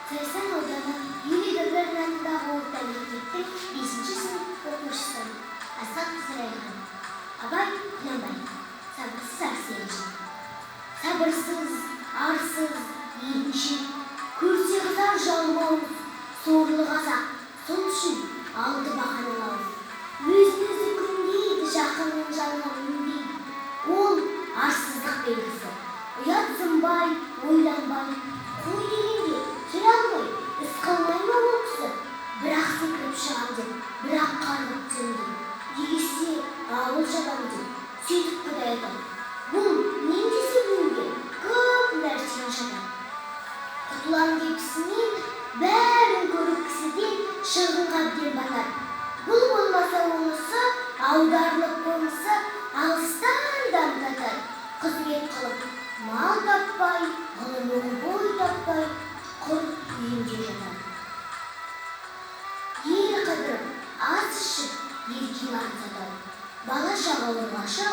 Зайсан ауданы Юрий Гагарин атындағы орта мектептің 5-ші сынып оқушысы Асхат Сарайхан. Абай Құнанбай. Сабырсыз арсенші. Сабырсыз, арсыз, енші. Көрсе қызар жалмауыз, сорлы қазақ, сол үшін алды бақаның ауыз. Өзін-өзі күндейді, жақынын жанға үнбейді. Ол арсыздық белгісі. Ұятсынбай, ойланбай, қой дегенде жүре алмай, іс қалмай ма ол кісі? Бірақ секіріп шығам деп, бірақ қарғып түсем деп, егесе ауыл жабам деп, сөйтіп құдай айтам. Бұл мен десе біреуге көп нәрсені жатам. Құтылам депсінен бәрін көріп кісіден шығынға әбден батар. Бұл болмаса онысы, аударылып қонысы алыстан дамдатар. Қызмет қылып, мал таппай, ғылымын бой таппай, құр үйінде жатар. Ел қыдырып, ас ішіп, еркек ат сатар. Бала шаға ұрғашы